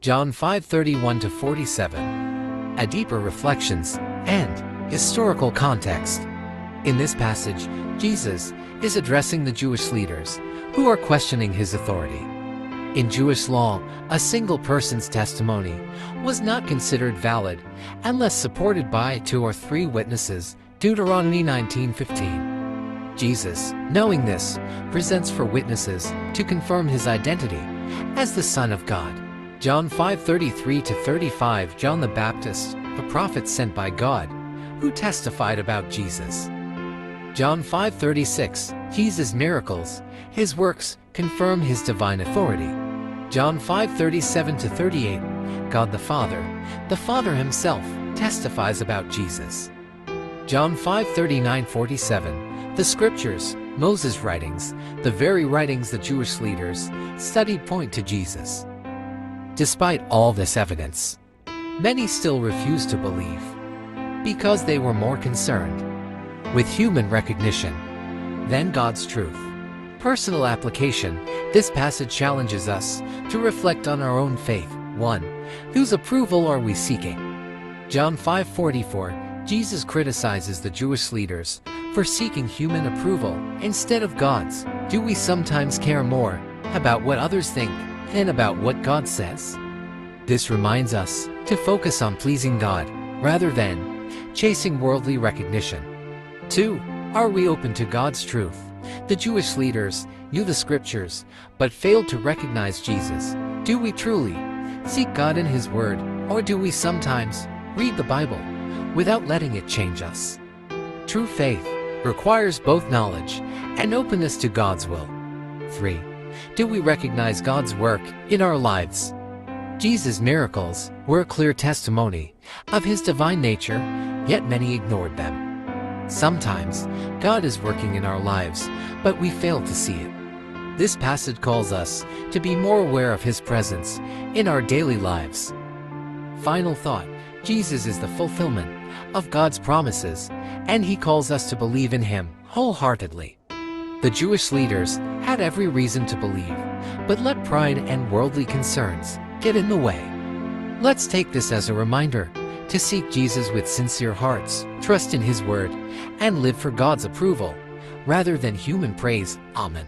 John 5:31-47. A deeper reflections and historical context. In this passage, Jesus is addressing the Jewish leaders who are questioning his authority. In Jewish law, a single person's testimony was not considered valid unless supported by 2 or 3 witnesses, Deuteronomy 19:15. Jesus, knowing this, presents for witnesses to confirm his identity as the Son of God. John 5:33-35. John the Baptist, a prophet sent by God, who testified about Jesus. John 5:36. Jesus' miracles, his works, confirm his divine authority. John 5:37-38. God the Father himself, testifies about Jesus. John 5:39-47. The scriptures, Moses' writings, the very writings the Jewish leaders studied, point to Jesus. Despite all this evidence, many still refuse to believe because they were more concerned with human recognition than God's truth. Personal application. This passage challenges us to reflect on our own faith. 1. Whose approval are we seeking? John 5:44. Jesus criticizes the Jewish leaders for seeking human approval instead of God's. Do we sometimes care more about what others think than about what God says? This reminds us to focus on pleasing God rather than chasing worldly recognition. 2. Are we open to God's truth? The Jewish leaders knew the scriptures but failed to recognize Jesus. Do we truly seek God in his word, or do we sometimes read the Bible without letting it change us? True faith requires both knowledge and openness to God's will. 3. Do we recognize God's work in our lives? Jesus' miracles were a clear testimony of his divine nature, yet many ignored them. Sometimes God is working in our lives, but we fail to see it. This passage calls us to be more aware of his presence in our daily lives. Final thought. Jesus is the fulfillment of God's promises, and he calls us to believe in him wholeheartedly. The Jewish leaders had every reason to believe, but let pride and worldly concerns get in the way. Let's take this as a reminder to seek Jesus with sincere hearts, trust in his word, and live for God's approval rather than human praise. Amen.